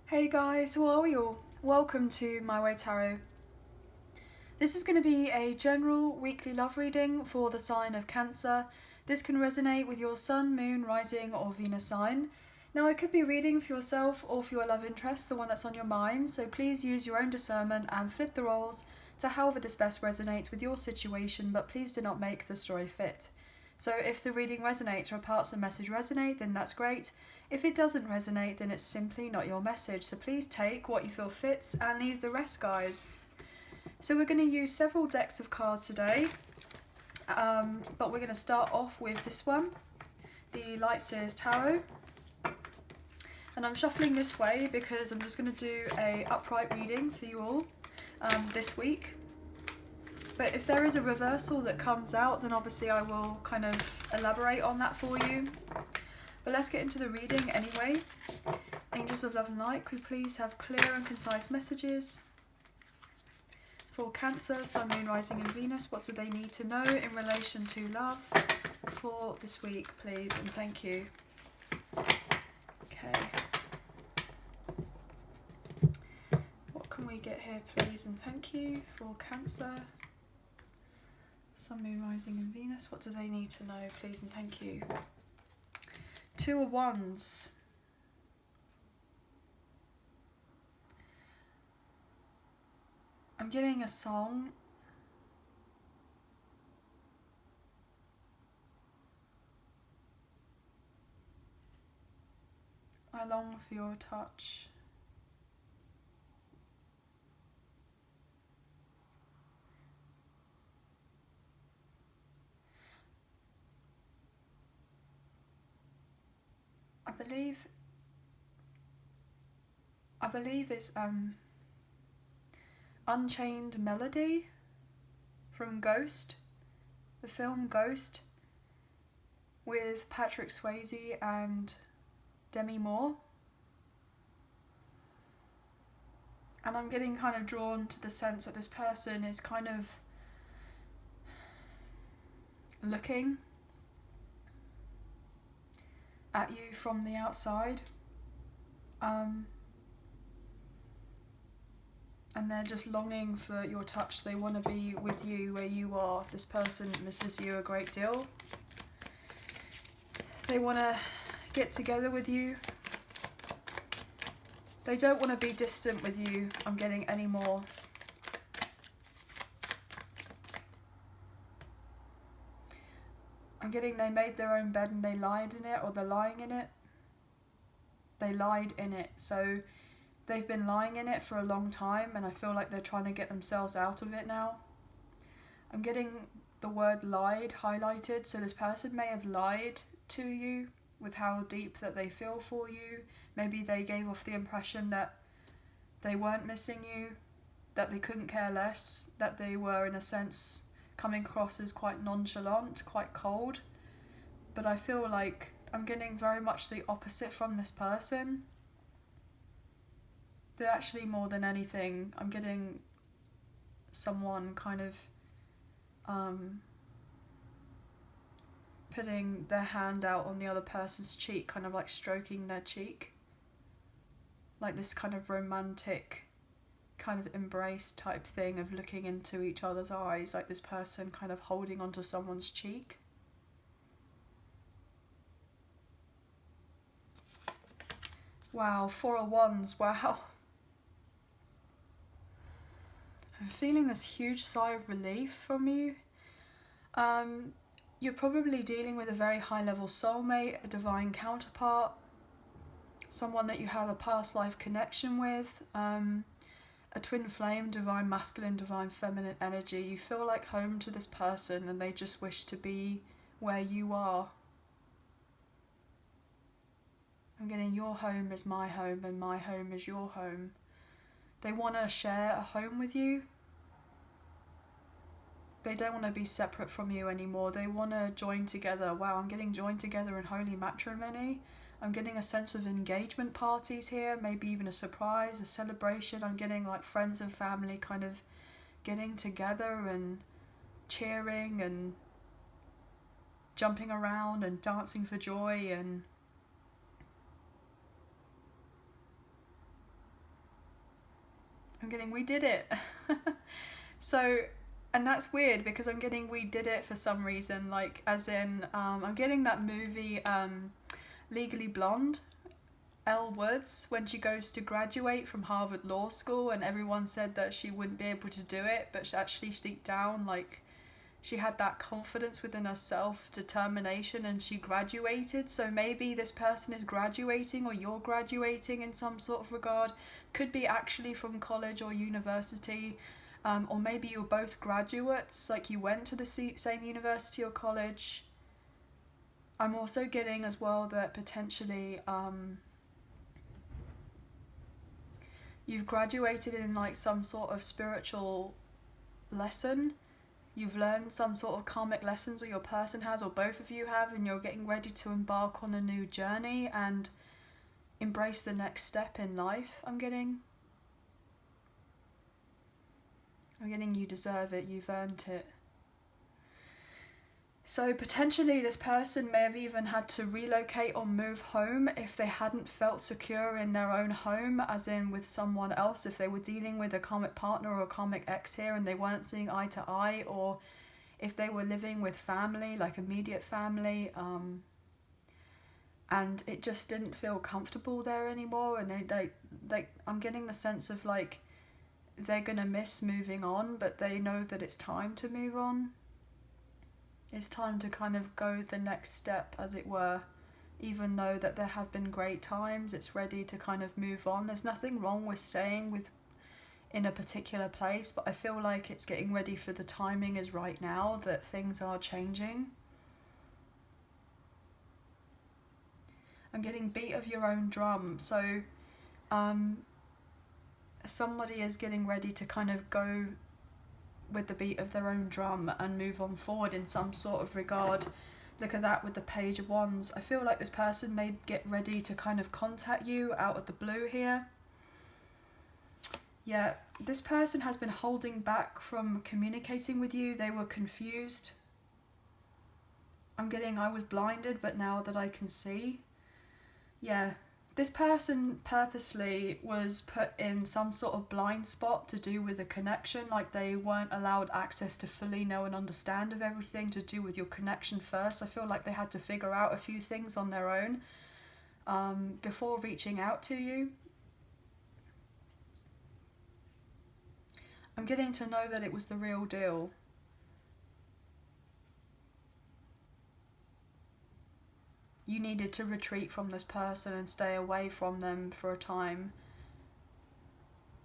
Hey guys, how are we all? Welcome to My Way Tarot. This is going to be a general weekly love reading for the sign of Cancer. This can resonate with your sun, moon, rising or Venus sign. Now I could be reading for yourself or for your love interest, the one that's on your mind, so please use your own discernment and flip the roles to however this best resonates with your situation, but please do not make the story fit. So if the reading resonates or parts of the message resonate, then that's great. If it doesn't resonate, then it's simply not your message. So please take what you feel fits and leave the rest, guys. So we're going to use several decks of cards today, but we're going to start off with this one, the Light Seers Tarot. And I'm shuffling this way because I'm just going to do a upright reading for you all this week. But if there is a reversal that comes out, then obviously I will kind of elaborate on that for you. But let's get into the reading anyway. Angels of Love and Light, could we please have clear and concise messages for Cancer, Sun, Moon, Rising and Venus? What do they need to know in relation to love for this week, please? And thank you. Okay. What can we get here, please? And thank you for Cancer, Sun, Moon, Rising and Venus. What do they need to know, please? And thank you. Two of Wands. I'm getting a song. I long for your touch. I believe it's Unchained Melody from Ghost, the film Ghost, with Patrick Swayze and Demi Moore. And I'm getting kind of drawn to the sense that this person is kind of looking at you from the outside. And they're just longing for your touch. They want to be with you where you are. This person misses you a great deal. They want to get together with you. They don't want to be distant with you, I'm getting anymore. I'm getting they made their own bed and they lied in it, or they're lying in it. They lied in it. So they've been lying in it for a long time and I feel like they're trying to get themselves out of it now. I'm getting the word lied highlighted, so this person may have lied to you with how deep that they feel for you. Maybe they gave off the impression that they weren't missing you, that they couldn't care less, that they were in a sense coming across as quite nonchalant, quite cold. But I feel like I'm getting very much the opposite from this person. That actually, more than anything, I'm getting someone kind of putting their hand out on the other person's cheek, kind of like stroking their cheek. Like this kind of romantic kind of embrace type thing of looking into each other's eyes, like this person kind of holding onto someone's cheek. Wow, 4 of Wands, wow. I'm feeling this huge sigh of relief from you. You're probably dealing with a very high level soulmate, a divine counterpart, someone that you have a past life connection with, a twin flame, divine masculine, divine feminine energy. You feel like home to this person and they just wish to be where you are. I'm getting your home is my home and my home is your home. They want to share a home with you. They don't want to be separate from you anymore. They want to join together. Wow, I'm getting joined together in holy matrimony. I'm getting a sense of engagement parties here, maybe even a surprise, a celebration. I'm getting like friends and family kind of getting together and cheering and jumping around and dancing for joy. And I'm getting we did it. So, and that's weird because I'm getting we did it for some reason, like as in I'm getting that movie Legally Blonde, Elle Woods, when she goes to graduate from Harvard Law School and everyone said that she wouldn't be able to do it, but actually deep down, like, she had that confidence within herself, determination, and she graduated. So maybe this person is graduating or you're graduating in some sort of regard. Could be actually from college or university, or maybe you're both graduates, like you went to the same university or college. I'm also getting as well that potentially you've graduated in like some sort of spiritual lesson. You've learned some sort of karmic lessons, or your person has, or both of you have, and you're getting ready to embark on a new journey and embrace the next step in life. I'm getting you deserve it, you've earned it. So potentially this person may have even had to relocate or move home if they hadn't felt secure in their own home, as in with someone else, if they were dealing with a karmic partner or a karmic ex here and they weren't seeing eye to eye, or if they were living with family, like immediate family, and it just didn't feel comfortable there anymore, and they I'm getting the sense of like they're gonna miss moving on, but they know that it's time to move on. It's time to kind of go the next step, as it were. Even though that there have been great times, it's ready to kind of move on. There's nothing wrong with staying in a particular place, but I feel like it's getting ready for the timing is right now, that things are changing. I'm getting beat of your own drum. So somebody is getting ready to kind of go with the beat of their own drum and move on forward in some sort of regard. Look at that with the Page of Wands. I feel like this person may get ready to kind of contact you out of the blue here. Yeah, this person has been holding back from communicating with you. They were confused. I'm getting I was blinded, but now that I can see. Yeah, this person purposely was put in some sort of blind spot to do with a connection, like they weren't allowed access to fully know and understand of everything to do with your connection first. I feel like they had to figure out a few things on their own before reaching out to you. I'm getting to know that it was the real deal. You needed to retreat from this person and stay away from them for a time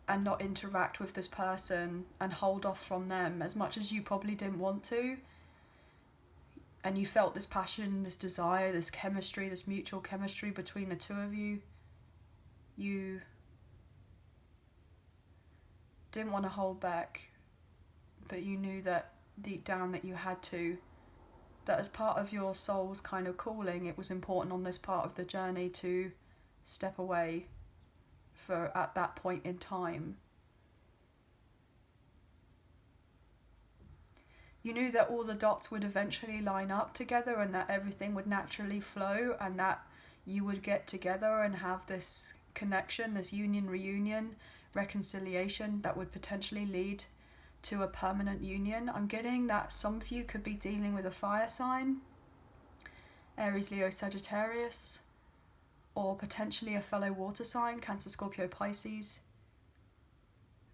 and not interact with this person and hold off from them as much as you probably didn't want to. And you felt this passion, this desire, this chemistry, this mutual chemistry between the two of you. You didn't want to hold back, but you knew that deep down that you had to. That as part of your soul's kind of calling, it was important on this part of the journey to step away for at that point in time. You knew that all the dots would eventually line up together and that everything would naturally flow and that you would get together and have this connection, this union, reunion, reconciliation that would potentially lead to a permanent union. I'm getting that some of you could be dealing with a fire sign, Aries, Leo, Sagittarius, or potentially a fellow water sign, Cancer, Scorpio, Pisces.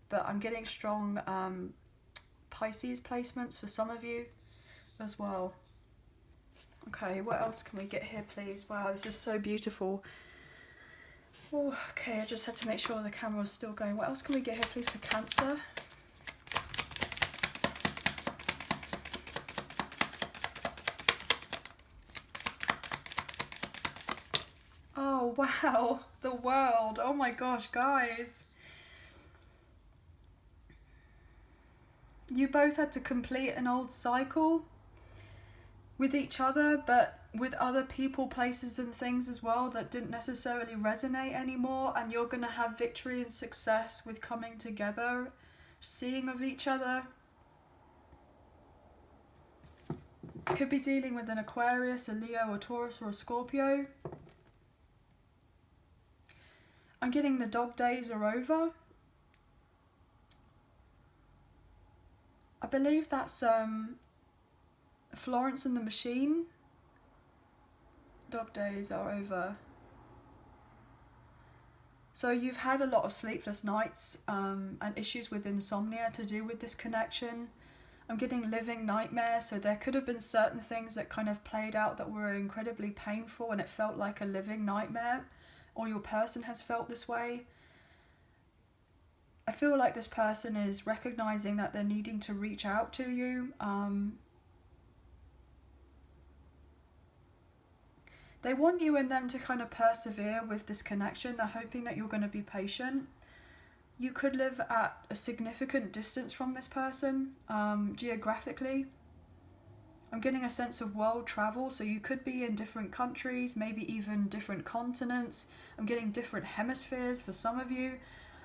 But I'm getting strong Pisces placements for some of you as well. Okay, what else can we get here, please? Wow, this is so beautiful. Oh, okay, I just had to make sure the camera was still going. What else can we get here, please, for Cancer? Oh, wow, the World. Oh my gosh, guys. You both had to complete an old cycle with each other, but with other people, places and things as well that didn't necessarily resonate anymore, and you're going to have victory and success with coming together, seeing of each other. Could be dealing with an Aquarius, a Leo, a Taurus or a Scorpio. I'm getting the dog days are over. I believe that's Florence and the Machine. Dog days are over. So you've had a lot of sleepless nights and issues with insomnia to do with this connection. I'm getting living nightmares, so there could have been certain things that kind of played out that were incredibly painful and it felt like a living nightmare, or your person has felt this way. I feel like this person is recognizing that they're needing to reach out to you. They want you and them to kind of persevere with this connection. They're hoping that you're going to be patient. You could live at a significant distance from this person, geographically. I'm getting a sense of world travel, so you could be in different countries, maybe even different continents. I'm getting different hemispheres for some of you.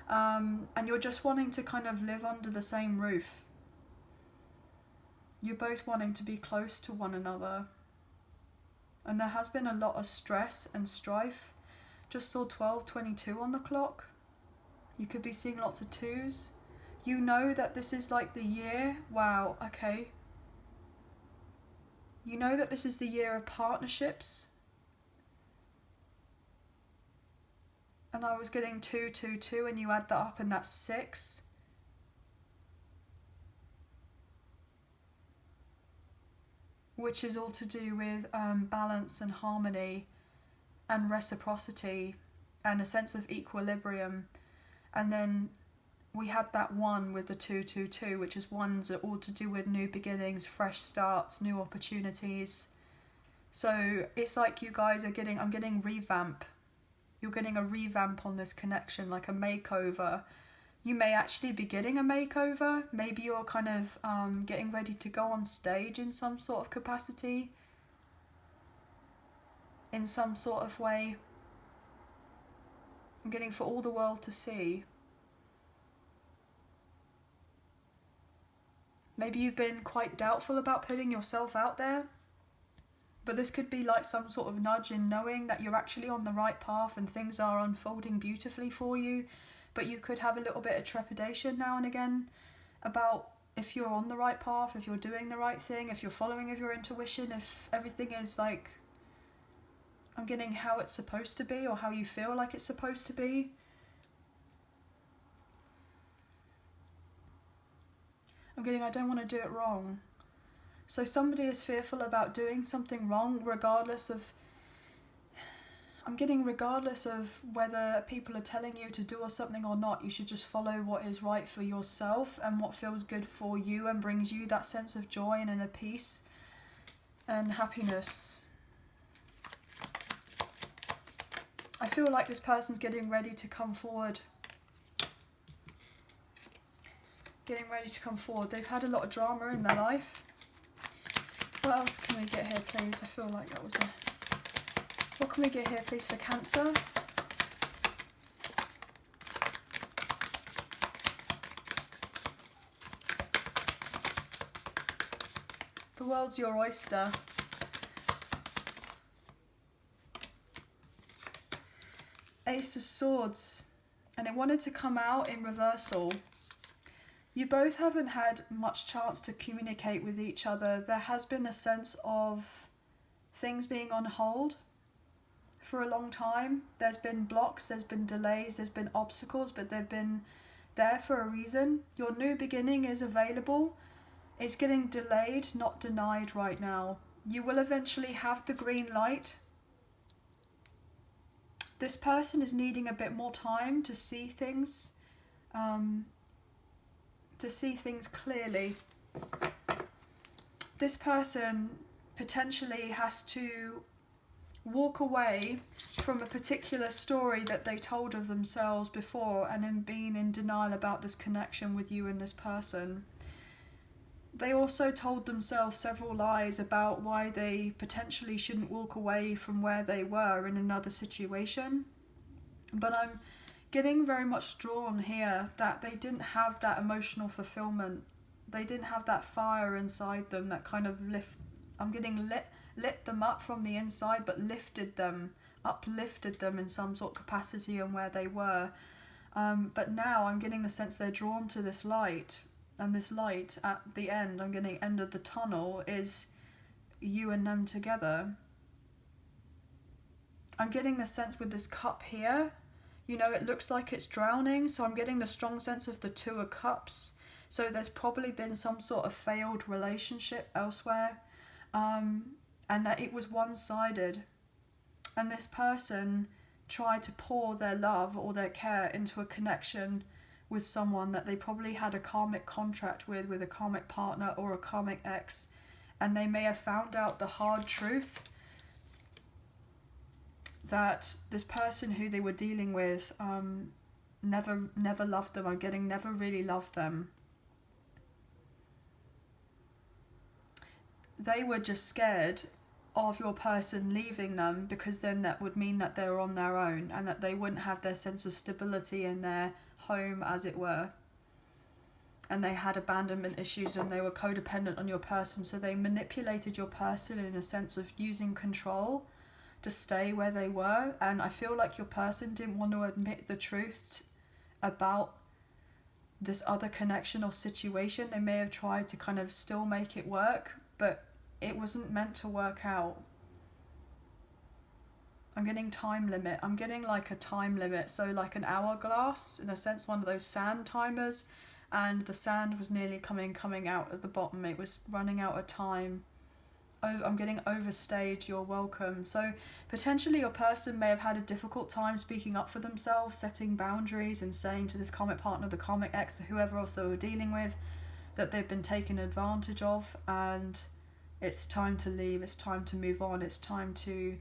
And you're just wanting to kind of live under the same roof. You're both wanting to be close to one another. And there has been a lot of stress and strife. Just saw 12:22 on the clock. You could be seeing lots of twos. You know that this is like the year. Wow, okay. You know that this is the year of partnerships. And I was getting 222 and you add that up and that's 6. Which is all to do with balance and harmony and reciprocity and a sense of equilibrium. And then we had that 1 with the 222, which is ones that all to do with new beginnings, fresh starts, new opportunities. So it's like you guys are getting, I'm getting revamp. You're getting a revamp on this connection, like a makeover. You may actually be getting a makeover. Maybe you're kind of getting ready to go on stage in some sort of capacity. In some sort of way. I'm getting for all the world to see. Maybe you've been quite doubtful about putting yourself out there. But this could be like some sort of nudge in knowing that you're actually on the right path and things are unfolding beautifully for you. But you could have a little bit of trepidation now and again about if you're on the right path, if you're doing the right thing, if you're following of your intuition, if everything is like, I'm getting how it's supposed to be or how you feel like it's supposed to be. I'm getting, I don't want to do it wrong. So somebody is fearful about doing something wrong regardless of, I'm getting regardless of whether people are telling you to do something or not, you should just follow what is right for yourself and what feels good for you and brings you that sense of joy and inner peace and happiness. I feel like this person's getting ready to come forward. Getting ready to come forward. They've had a lot of drama in their life. What else can we get here, please? I feel like that was a... What can we get here, please, for Cancer? The world's your oyster. Ace of Swords. And it wanted to come out in reversal. You both haven't had much chance to communicate with each other. There has been a sense of things being on hold for a long time. There's been blocks, there's been delays, there's been obstacles, but they've been there for a reason. Your new beginning is available. It's getting delayed, not denied right now. You will eventually have the green light. This person is needing a bit more time to see things, clearly. This person potentially has to walk away from a particular story that they told of themselves before and then being in denial about this connection with you and this person. They also told themselves several lies about why they potentially shouldn't walk away from where they were in another situation. But I'm getting very much drawn here that they didn't have that emotional fulfillment. They didn't have that fire inside them that kind of I'm getting lit them up from the inside, but uplifted them in some sort of capacity and where they were. But now I'm getting the sense they're drawn to this light. And this light at the end, I'm getting end of the tunnel, is you and them together. I'm getting the sense with this cup here, you know, it looks like it's drowning, so I'm getting the strong sense of the Two of Cups. So there's probably been some sort of failed relationship elsewhere, and that it was one-sided. And this person tried to pour their love or their care into a connection with someone that they probably had a karmic contract with a karmic partner or a karmic ex. And they may have found out the hard truth that this person who they were dealing with never loved them. I'm getting never really loved them. They were just scared of your person leaving them, because then that would mean that they were on their own and that they wouldn't have their sense of stability in their home, as it were. And they had abandonment issues and they were codependent on your person, so they manipulated your person in a sense of using control to stay where they were. And I feel like your person didn't want to admit the truth about this other connection or situation. They may have tried to kind of still make it work, but it wasn't meant to work out. I'm getting time limit. I'm getting like a time limit, so like an hourglass, in a sense, one of those sand timers, and the sand was nearly coming out at the bottom. It was running out of time. I'm getting overstayed, you're welcome. So potentially your person may have had a difficult time speaking up for themselves, setting boundaries and saying to this karmic partner, the karmic ex, or whoever else they were dealing with, that they've been taken advantage of, and it's time to leave, it's time to move on, it's time to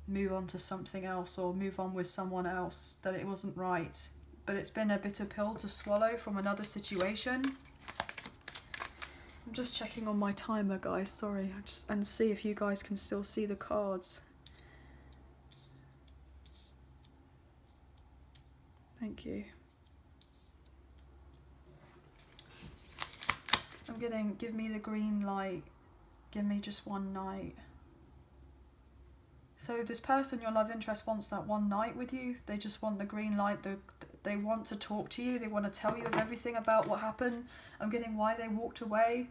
move on to something else, or move on with someone else, that it wasn't right. But it's been a bitter pill to swallow from another situation. I'm just checking on my timer, guys, sorry, and see if you guys can still see the cards. Thank you. I'm getting, give me the green light, give me just one night. So this person, your love interest, wants that one night with you. They just want the green light. They want to talk to you. They want to tell you everything about what happened. I'm getting why they walked away.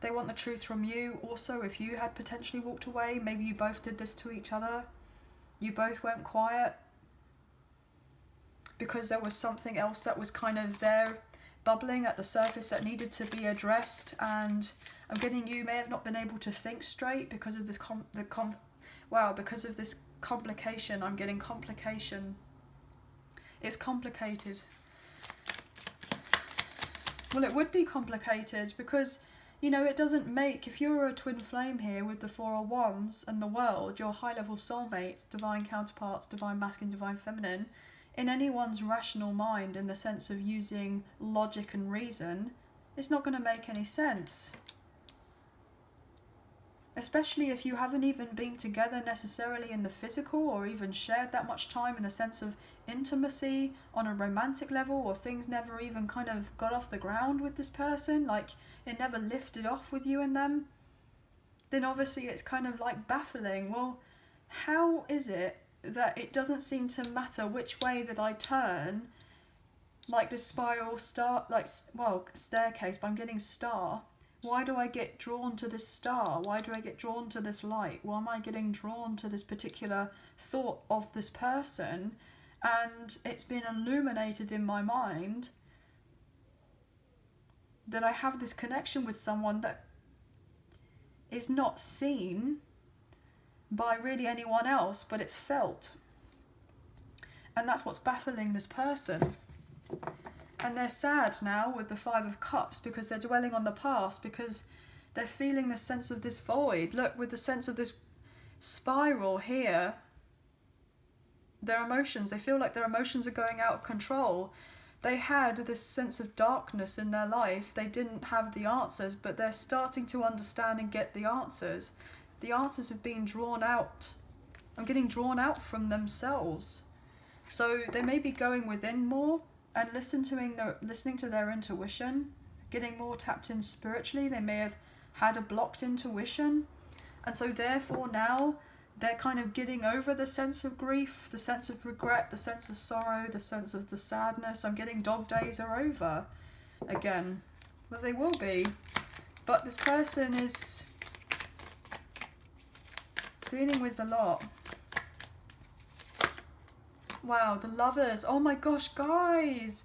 They want the truth from you. Also, if you had potentially walked away, maybe you both did this to each other. You both went quiet because there was something else that was kind of there, bubbling at the surface, that needed to be addressed. And I'm getting, you may have not been able to think straight because of this because of this complication. I'm getting complication. It's complicated. Well, it would be complicated because, you know, it doesn't make, if you're a twin flame here with the Four of Wands and the World, your high-level soulmates, divine counterparts, divine masculine, divine feminine, in anyone's rational mind, in the sense of using logic and reason, it's not going to make any sense. Especially if you haven't even been together necessarily in the physical, or even shared that much time in the sense of intimacy on a romantic level, or things never even kind of got off the ground with this person, like it never lifted off with you and them, then obviously it's kind of like baffling. Well, how is it that it doesn't seem to matter which way that I turn, like this spiral star, like, well, staircase, but I'm getting star. Why do I get drawn to this star? Why do I get drawn to this light? Why am I getting drawn to this particular thought of this person? And it's been illuminated in my mind that I have this connection with someone that is not seen by really anyone else, but it's felt. And that's what's baffling this person. And they're sad now with the Five of Cups because they're dwelling on the past, because they're feeling the sense of this void. Look, with the sense of this spiral here, their emotions, they feel like their emotions are going out of control. They had this sense of darkness in their life. They didn't have the answers, but they're starting to understand and get the answers. The answers have been drawn out. I'm getting drawn out from themselves. So they may be going within more and listening to their intuition, getting more tapped in spiritually. They may have had a blocked intuition, and so therefore now they're kind of getting over the sense of grief, the sense of regret, the sense of sorrow, the sense of the sadness. I'm getting dog days are over. again. Well, they will be. But this person is dealing with a lot. Wow, the Lovers. Oh my gosh, guys.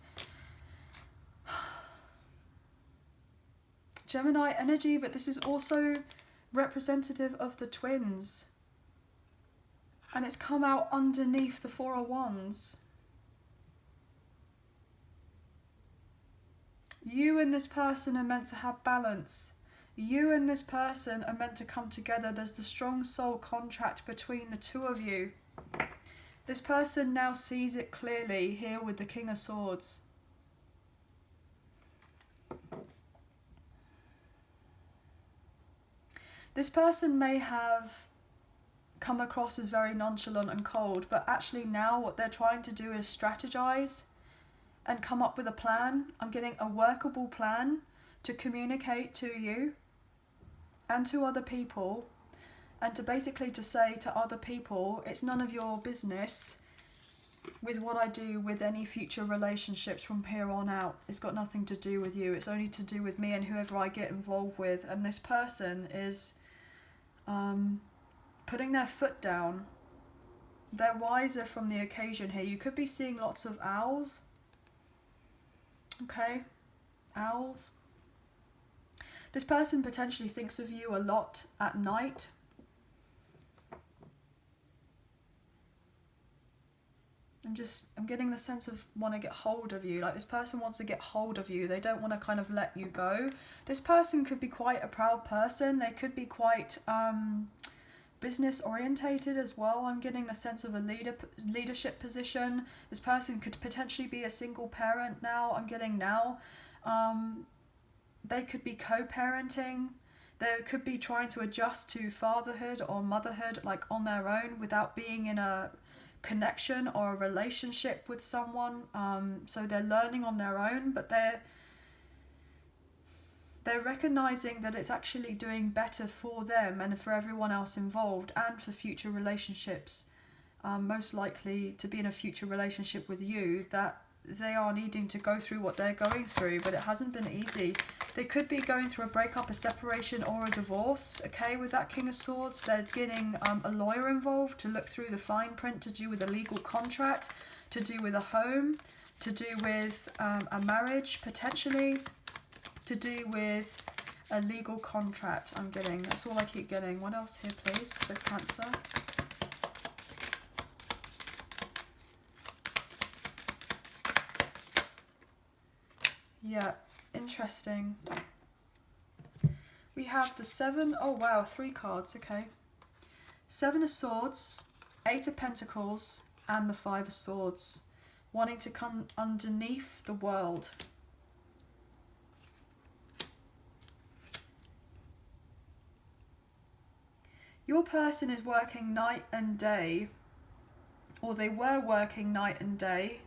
Gemini energy, but this is also representative of the twins. And it's come out underneath the Four of Wands. You and this person are meant to have balance. You and this person are meant to come together. There's the strong soul contract between the two of you. This person now sees it clearly here with the King of Swords. This person may have come across as very nonchalant and cold, but actually now what they're trying to do is strategize and come up with a plan. I'm getting a workable plan to communicate to you and to other people, and to basically to say to other people, it's none of your business with what I do with any future relationships from here on out. It's got nothing to do with you. It's only to do with me and whoever I get involved with. And this person is putting their foot down. They're wiser from the occasion here. You could be seeing lots of owls. Okay, owls. This person potentially thinks of you a lot at night. I'm getting the sense of want to get hold of you. Like this person wants to get hold of you. They don't want to kind of let you go. This person could be quite a proud person. They could be quite business orientated as well. I'm getting the sense of a leadership position. This person could potentially be a single parent now. I'm getting now. They could be co-parenting. They could be trying to adjust to fatherhood or motherhood like on their own without being in a connection or a relationship with someone. So they're learning on their own, but they're recognizing that it's actually doing better for them and for everyone else involved and for future relationships. Most likely to be in a future relationship with you, that they are needing to go through what they're going through, but it hasn't been easy. They could be going through a breakup, a separation, or a divorce. Okay, with that King of Swords, they're getting a lawyer involved to look through the fine print, to do with a legal contract, to do with a home, to do with a marriage, potentially, to do with a legal contract. I'm getting, that's all I keep getting. What else here, please, for Cancer? Yeah, interesting. We have the Seven, oh wow, 3 cards, okay. 7 of Swords, 8 of Pentacles, and the 5 of Swords. Wanting to come underneath the world. Your person is working night and day, or they were working night and day,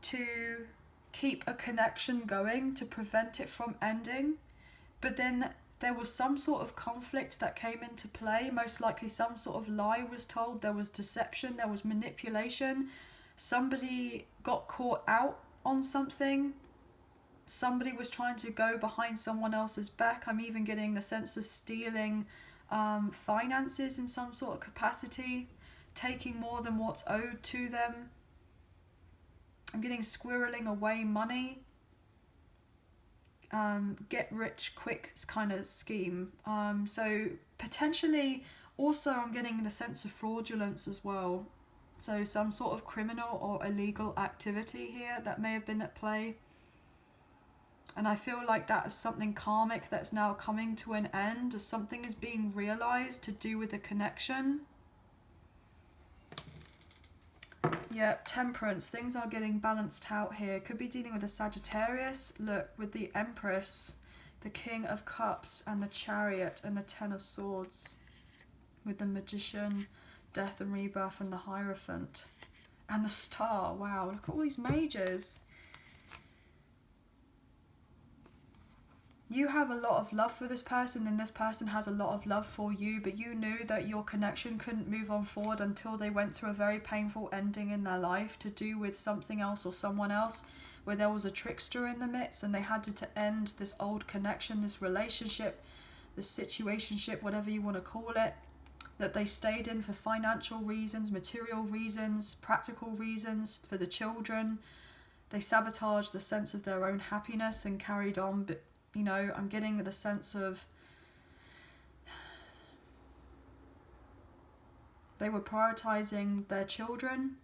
to keep a connection going, to prevent it from ending. But then there was some sort of conflict that came into play. Most likely some sort of lie was told. There was deception, there was manipulation. Somebody got caught out on something. Somebody was trying to go behind someone else's back. I'm even getting the sense of stealing finances in some sort of capacity, taking more than what's owed to them. I'm getting squirreling away money. Get rich quick kind of scheme. So potentially also I'm getting the sense of fraudulence as well. So some sort of criminal or illegal activity here that may have been at play. And I feel like that is something karmic that's now coming to an end, as something is being realized to do with the connection. Yeah, Temperance. Things are getting balanced out here. Could be dealing with a Sagittarius. Look, with the Empress, the King of Cups, and the Chariot, and the 10 of Swords. With the Magician, Death and Rebirth, and the Hierophant. And the Star. Wow, look at all these majors. You have a lot of love for this person, and this person has a lot of love for you, but you knew that your connection couldn't move on forward until they went through a very painful ending in their life to do with something else or someone else. where there was a trickster in the midst and they had to end this old connection, this relationship, this situationship, whatever you want to call it, that they stayed in for financial reasons, material reasons, practical reasons, for the children. They sabotaged the sense of their own happiness and carried on. But, you know, I'm getting the sense of they were prioritizing their children.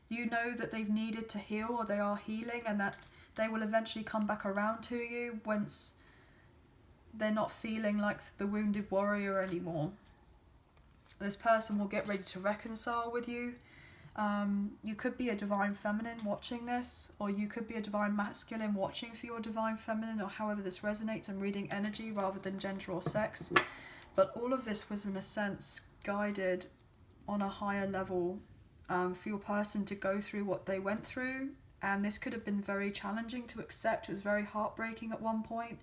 You know that they've needed to heal, or they are healing, and that they will eventually come back around to you once they're not feeling like the wounded warrior anymore. This person will get ready to reconcile with you. You could be a divine feminine watching this, or you could be a divine masculine watching for your divine feminine, or however this resonates. I'm reading energy rather than gender or sex. But all of this was, in a sense, guided on a higher level for your person to go through what they went through. And this could have been very challenging to accept. It was very heartbreaking at one point.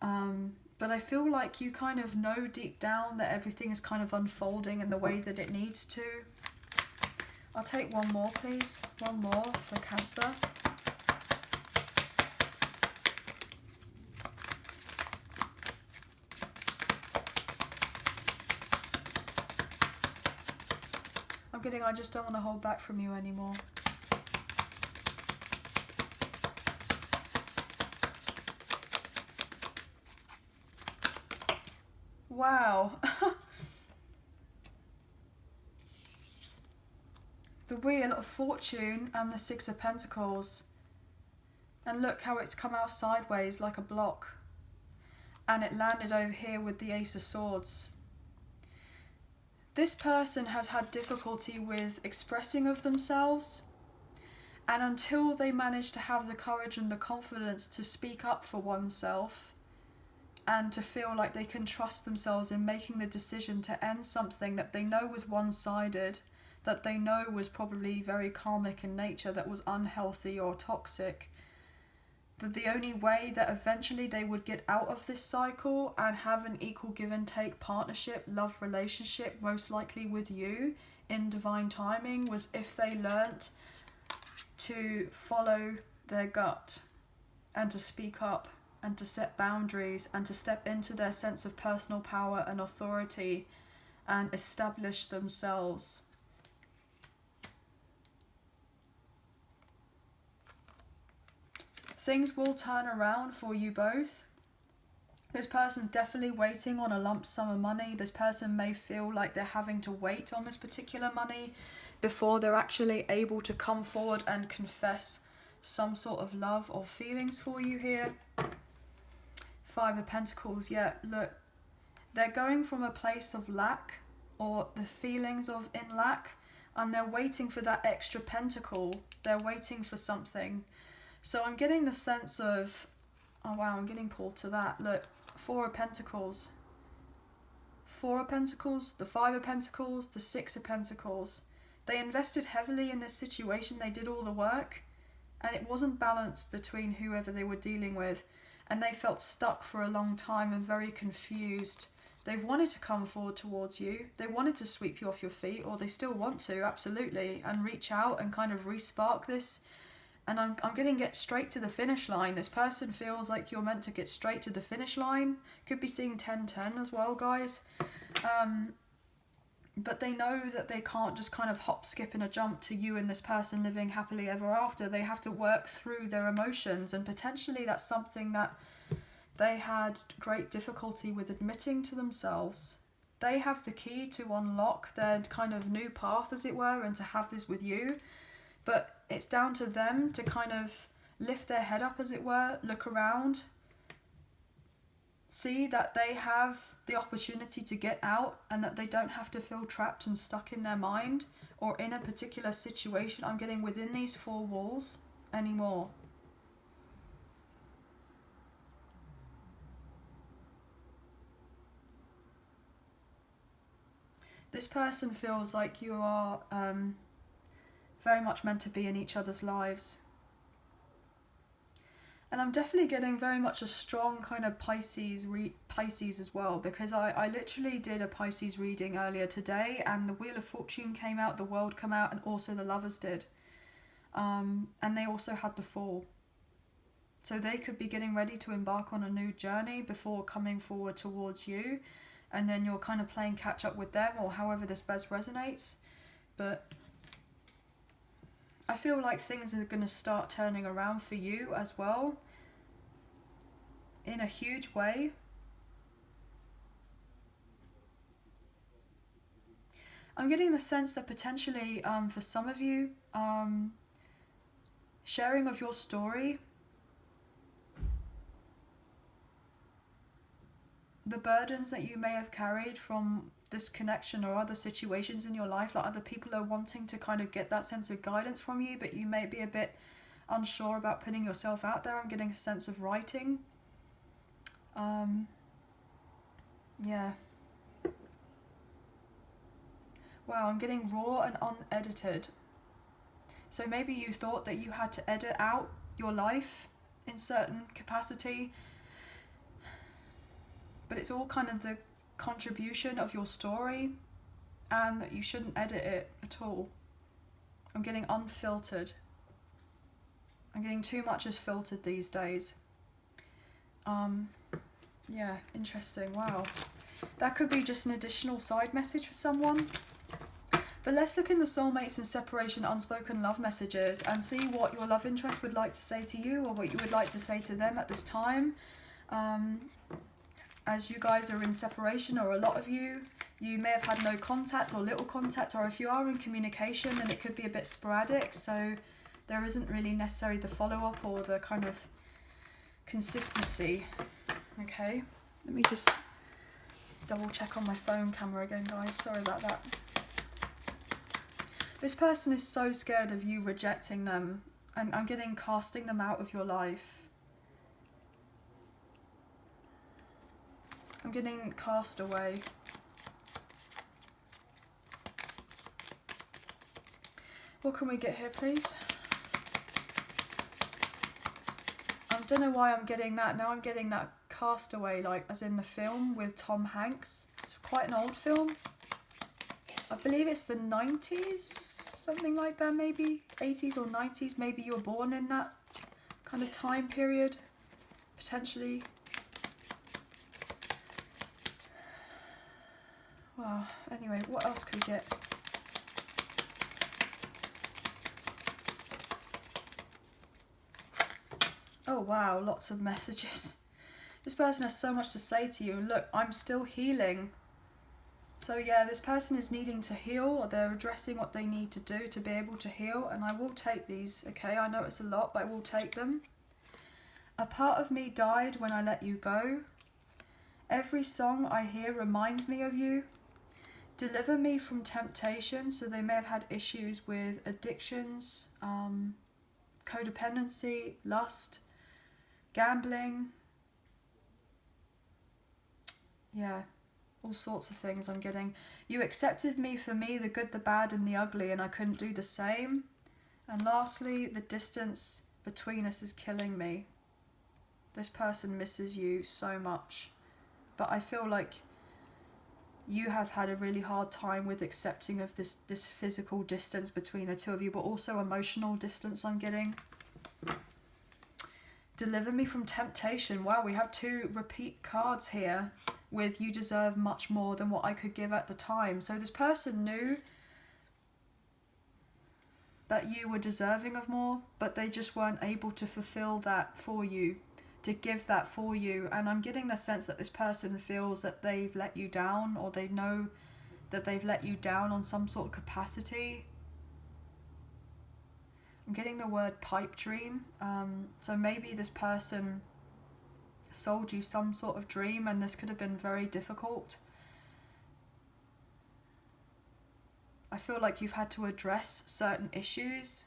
But I feel like you kind of know deep down that everything is kind of unfolding in the way that it needs to. I'll take one more, please. One more for Cancer. I'm getting, I just don't want to hold back from you anymore. Wow. The Wheel of Fortune and the Six of Pentacles. And look how it's come out sideways like a block. And it landed over here with the Ace of Swords. This person has had difficulty with expressing of themselves. And until they manage to have the courage and the confidence to speak up for oneself, and to feel like they can trust themselves in making the decision to end something that they know was one-sided, that they know was probably very karmic in nature, that was unhealthy or toxic, that the only way that eventually they would get out of this cycle and have an equal give and take partnership, love relationship, most likely with you in divine timing, was if they learnt to follow their gut and to speak up and to set boundaries and to step into their sense of personal power and authority and establish themselves. Things will turn around for you both. This person's definitely waiting on a lump sum of money. This person may feel like they're having to wait on this particular money before they're actually able to come forward and confess some sort of love or feelings for you here. Five of Pentacles, yeah, look, they're going from a place of lack, or the feelings of in lack, and they're waiting for that extra pentacle. They're waiting for something. So I'm getting the sense of, oh wow, I'm getting pulled to that. Look, Four of Pentacles. Four of Pentacles, the Five of Pentacles, the Six of Pentacles. They invested heavily in this situation. They did all the work, and it wasn't balanced between whoever they were dealing with. And they felt stuck for a long time and very confused. They've wanted to come forward towards you. They wanted to sweep you off your feet, or they still want to, absolutely, and reach out and kind of re-spark this. And I'm getting get straight to the finish line. This person feels like you're meant to get straight to the finish line. Could be seeing 10-10 as well, guys. But they know that they can't just kind of hop, skip and a jump to you and this person living happily ever after. They have to work through their emotions, and potentially that's something that they had great difficulty with admitting to themselves. They have the key to unlock their kind of new path, as it were, and to have this with you. But it's down to them to kind of lift their head up, as it were, look around, see that they have the opportunity to get out, and that they don't have to feel trapped and stuck in their mind or in a particular situation. I'm getting within these four walls anymore. This person feels like you are very much meant to be in each other's lives. And I'm definitely getting very much a strong kind of Pisces as well, because I literally did a Pisces reading earlier today, and the Wheel of Fortune came out, the World came out, and also the Lovers did. And they also had the Fool. So they could be getting ready to embark on a new journey before coming forward towards you. And then you're kind of playing catch up with them, or however this best resonates. But I feel like things are going to start turning around for you as well, in a huge way. I'm getting the sense that potentially for some of you, sharing of your story, the burdens that you may have carried from this connection or other situations in your life, like other people are wanting to kind of get that sense of guidance from you, but you may be a bit unsure about putting yourself out there. I'm getting a sense of writing. Yeah. Wow, I'm getting raw and unedited. So maybe you thought that you had to edit out your life in certain capacity, but it's all kind of the contribution of your story, and that you shouldn't edit it at all. I'm getting unfiltered. I'm getting too much as filtered these days. Yeah, interesting. Wow. That could be just an additional side message for someone. But let's look in the Soulmates in Separation unspoken love messages and see what your love interest would like to say to you, or what you would like to say to them at this time. As you guys are in separation, or a lot of you may have had no contact or little contact, or if you are in communication, then it could be a bit sporadic, so there isn't really necessarily the follow-up or the kind of consistency. Okay, let me just double check on my phone camera again, guys, sorry about that. This person is so scared of you rejecting them, and I'm getting casting them out of your life. I'm getting cast away. What can we get here, please? I don't know why I'm getting that. Now I'm getting that cast away, like as in the film with Tom Hanks. It's quite an old film. I believe it's the 90s, something like that, maybe 80s or 90s. Maybe you were born in that kind of time period, potentially. Wow, anyway, what else could we get? Oh wow, lots of messages. This person has so much to say to you. Look, I'm still healing. So yeah, this person is needing to heal, or they're addressing what they need to do to be able to heal, and I will take these, okay? I know it's a lot, but I will take them. A part of me died when I let you go. Every song I hear reminds me of you. Deliver me from temptation. So they may have had issues with addictions, codependency, lust, gambling. Yeah, all sorts of things I'm getting. You accepted me for me, the good, the bad and the ugly, and I couldn't do the same. And lastly, the distance between us is killing me. This person misses you so much. But I feel like you have had a really hard time with accepting of this physical distance between the two of you, but also emotional distance I'm getting. Deliver me from temptation. Wow, we have 2 repeat cards here with you deserve much more than what I could give at the time. So this person knew that you were deserving of more, but they just weren't able to fulfill that for you, to give that for you. And I'm getting the sense that this person feels that they've let you down, or they know that they've let you down on some sort of capacity. I'm getting the word pipe dream. So maybe this person sold you some sort of dream, and this could have been very difficult. I feel like you've had to address certain issues.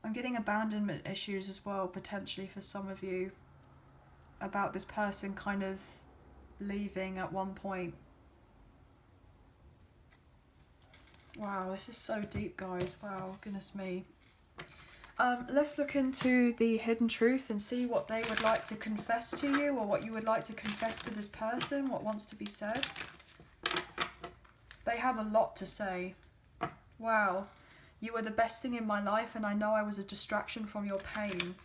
I'm getting abandonment issues as well, potentially for some of you, about this person kind of leaving at one point. Wow, this is so deep, guys. Wow, goodness me. Let's look into the hidden truth and see what they would like to confess to you, or what you would like to confess to this person, what wants to be said. They have a lot to say. Wow. You were the best thing in my life, and I know I was a distraction from your pain.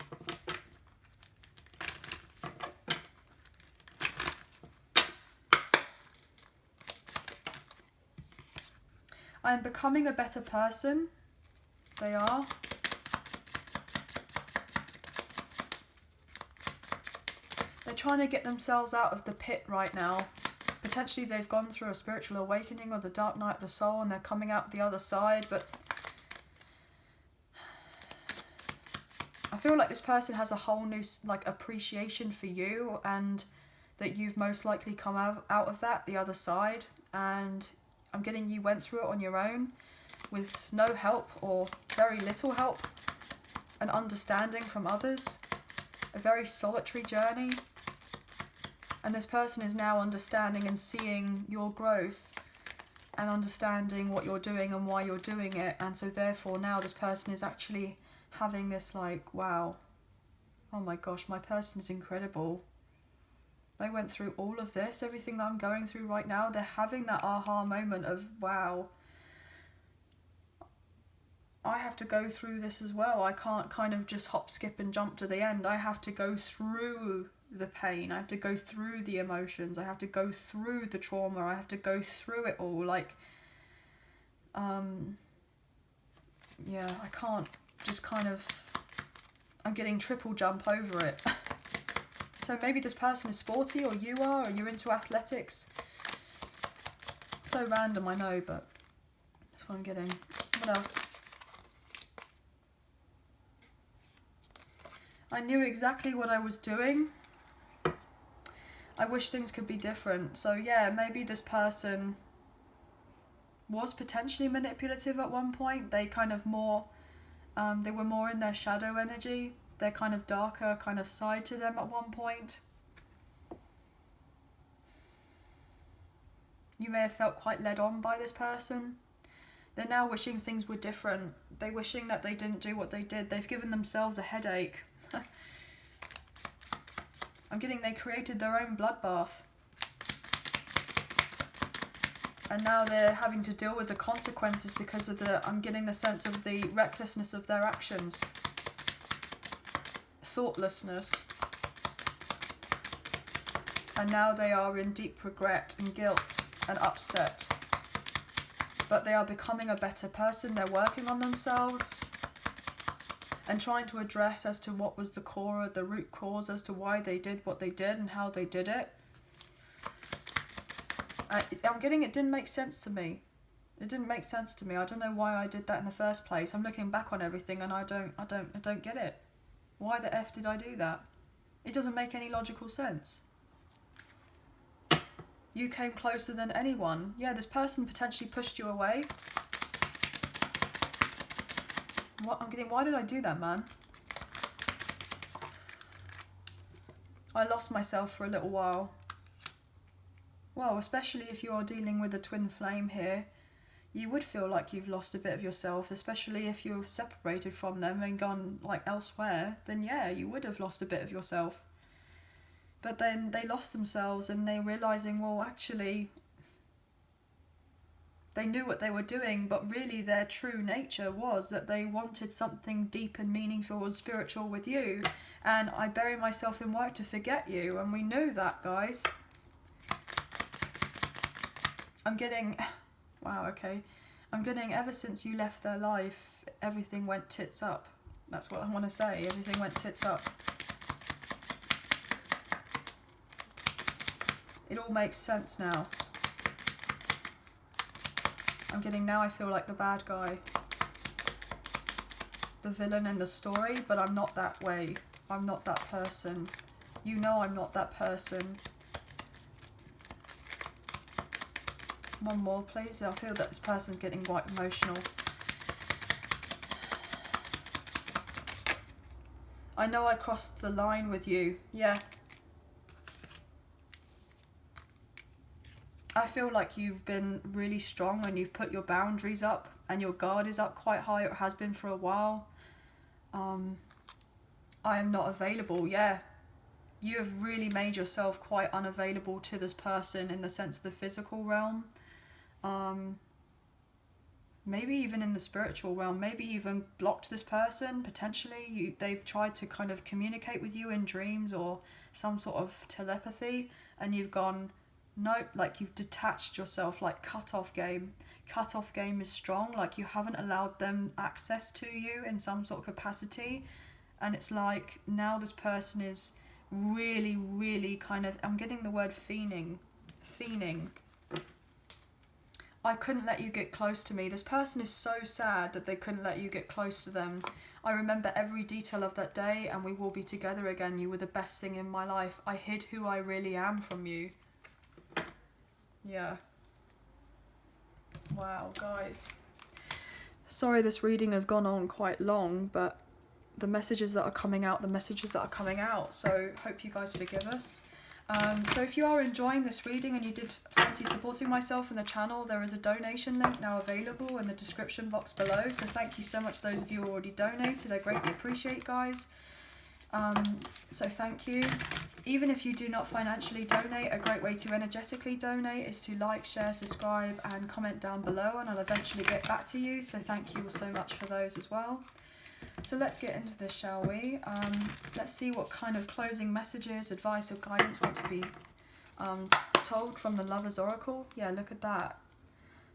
I am becoming a better person. They are. They're trying to get themselves out of the pit right now. Potentially they've gone through a spiritual awakening or the dark night of the soul, and they're coming out the other side, but I feel like this person has a whole new like appreciation for you, and that you've most likely come out of that the other side, and I'm getting you went through it on your own with no help or very little help and understanding from others. A very solitary journey. And this person is now understanding and seeing your growth and understanding what you're doing and why you're doing it. And so therefore now this person is actually having this like, wow, oh my gosh, my person is incredible. They went through all of this, everything that I'm going through right now. They're having that aha moment of, wow, I have to go through this as well. I can't kind of just hop, skip and jump to the end. I have to go through the pain. I have to go through the emotions. I have to go through the trauma. I have to go through it all. Like, yeah, I can't just kind of, I'm getting triple jump over it. So maybe this person is sporty, or you are, or you're into athletics. So random, I know, but that's what I'm getting. What else? I knew exactly what I was doing. I wish things could be different. So yeah, maybe this person was potentially manipulative at one point. They kind of more, they were more in their shadow energy. Their kind of darker kind of side to them at one point. You may have felt quite led on by this person. They're now wishing things were different. They're wishing that they didn't do what they did. They've given themselves a headache. I'm getting they created their own bloodbath. And now they're having to deal with the consequences because of the, I'm getting the sense of the recklessness of their actions. Thoughtlessness. And now they are in deep regret and guilt and upset. But they are becoming a better person. They're working on themselves and trying to address as to what was the core, the root cause as to why they did what they did and how they did it. I'm getting it didn't make sense to me. It didn't make sense to me. I don't know why I did that in the first place. I'm looking back on everything and I don't get it. Why the F did I do that? It doesn't make any logical sense. You came closer than anyone. Yeah, this person potentially pushed you away. What I'm getting, why did I do that, man? I lost myself for a little while. Well, especially if you're dealing with a twin flame here, you would feel like you've lost a bit of yourself, especially if you've separated from them and gone like elsewhere, then yeah, you would have lost a bit of yourself. But then they lost themselves and they're realizing, well, actually, they knew what they were doing, but really their true nature was that they wanted something deep and meaningful and spiritual with you. And I bury myself in work to forget you, and we knew that, guys. I'm getting, wow, okay. I'm getting, ever since you left their life, everything went tits up. That's what I want to say, everything went tits up. It all makes sense now. I'm getting, now I feel like the bad guy. The villain in the story, but I'm not that way. I'm not that person. You know I'm not that person. One more, please. I feel that this person's getting quite emotional. I know I crossed the line with you. Yeah. I feel like you've been really strong and you've put your boundaries up and your guard is up quite high. It has been for a while. I am not available. Yeah. You have really made yourself quite unavailable to this person in the sense of the physical realm. maybe even in the spiritual realm, maybe even blocked this person, potentially. They've tried to kind of communicate with you in dreams or some sort of telepathy, and you've gone, nope, like you've detached yourself, like cut off game. Cut off game is strong, like you haven't allowed them access to you in some sort of capacity. And it's like now this person is really, really kind of, I'm getting the word fiending. I couldn't let you get close to me. This person is so sad that they couldn't let you get close to them. I remember every detail of that day, and we will be together again. You were the best thing in my life. I hid who I really am from you. Yeah. Wow, guys. Sorry this reading has gone on quite long, but the messages that are coming out, so hope you guys forgive us. So if you are enjoying this reading and you did fancy supporting myself and the channel, there is a donation link now available in the description box below, so thank you so much those of you who already donated. I greatly appreciate, guys. So thank you. Even if you do not financially donate, a great way to energetically donate is to like, share, subscribe and comment down below, and I'll eventually get back to you, so thank you all so much for those as well. So let's get into this, shall we? Let's see what kind of closing messages, advice or guidance want to be told from the Lover's Oracle. Yeah, look at that.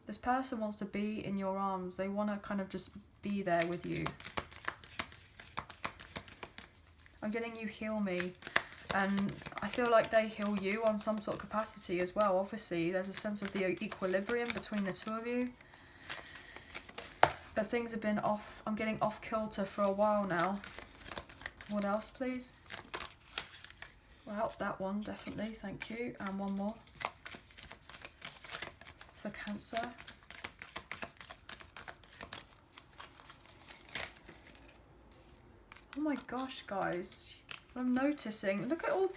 This person wants to be in your arms. They want to kind of just be there with you. I'm getting you heal me. And I feel like they heal you on some sort of capacity as well. Obviously, there's a sense of the equilibrium between the two of you. But things have been off, I'm getting off kilter for a while now. What else, please? Well, that one, definitely, thank you. And one more. For Cancer. Oh my gosh, guys. I'm noticing, look at all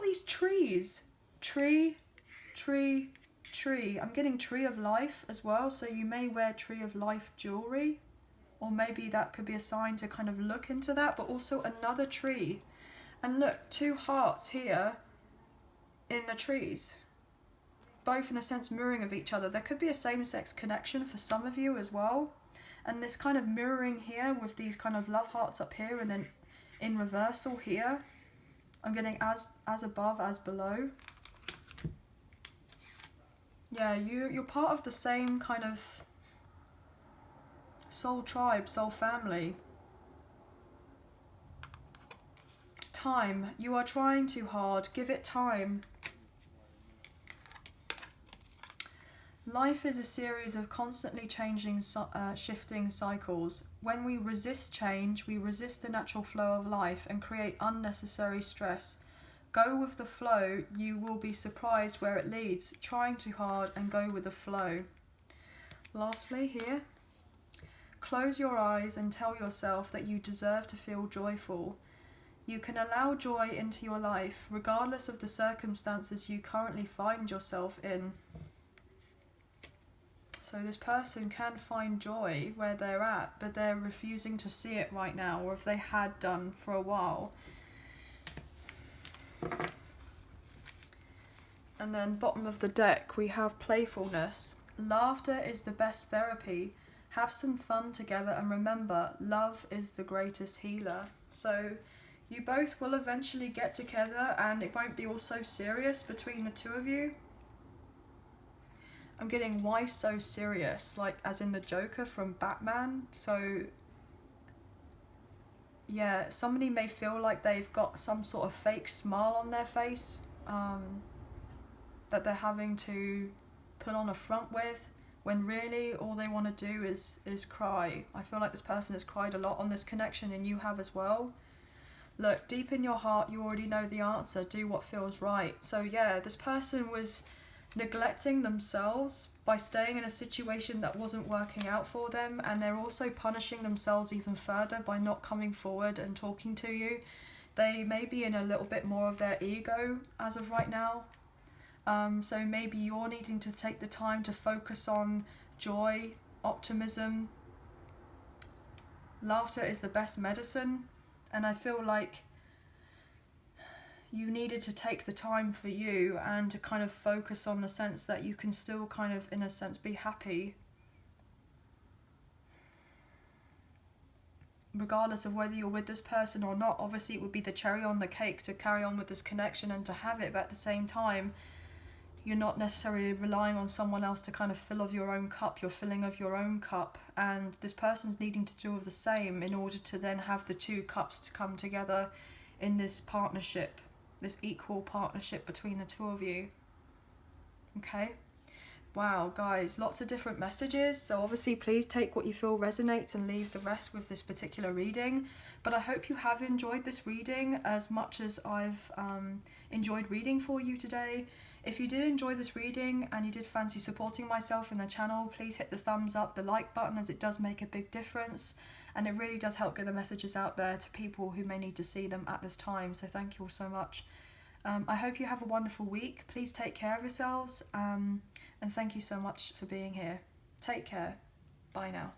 these trees. Tree. I'm getting Tree of Life as well, so you may wear Tree of Life jewelry, or maybe that could be a sign to kind of look into that. But also another tree, and look, two hearts here in the trees, both in a sense mirroring of each other. There could be a same-sex connection for some of you as well, and this kind of mirroring here with these kind of love hearts up here, and then in reversal here I'm getting as above as below. Yeah, you're part of the same kind of soul tribe, soul family. Time. You are trying too hard. Give it time. Life is a series of constantly changing, shifting cycles. When we resist change, we resist the natural flow of life and create unnecessary stress. Go with the flow, you will be surprised where it leads. Trying too hard and go with the flow. Lastly here, close your eyes and tell yourself that you deserve to feel joyful. You can allow joy into your life, regardless of the circumstances you currently find yourself in. So this person can find joy where they're at, but they're refusing to see it right now, or if they had done for a while. And then bottom of the deck we have playfulness. Laughter is the best therapy. Have some fun together, and remember, love is the greatest healer. So you both will eventually get together, and it won't be all so serious between the two of you. I'm getting why so serious, like as in the Joker from Batman. So yeah, somebody may feel like they've got some sort of fake smile on their face that they're having to put on a front with, when really all they want to do is cry. I feel like this person has cried a lot on this connection, and you have as well. Look, deep in your heart you already know the answer. Do what feels right. So yeah, this person was neglecting themselves by staying in a situation that wasn't working out for them, and they're also punishing themselves even further by not coming forward and talking to you. They may be in a little bit more of their ego as of right now. So maybe you're needing to take the time to focus on joy, optimism. Laughter is the best medicine, and I feel like you needed to take the time for you and to kind of focus on the sense that you can still kind of, in a sense, be happy. regardless of whether you're with this person or not. Obviously it would be the cherry on the cake to carry on with this connection and to have it, but at the same time you're not necessarily relying on someone else to kind of fill of your own cup. You're filling of your own cup, and this person's needing to do the same in order to then have the two cups to come together in this partnership, this equal partnership between the two of you. Okay. Wow, guys, lots of different messages. So obviously please take what you feel resonates and leave the rest with this particular reading. But I hope you have enjoyed this reading as much as I've enjoyed reading for you today. If you did enjoy this reading and you did fancy supporting myself in the channel, please hit the thumbs up, the like button, as it does make a big difference. And it really does help get the messages out there to people who may need to see them at this time. So thank you all so much. I hope you have a wonderful week. Please take care of yourselves. And thank you so much for being here. Take care. Bye now.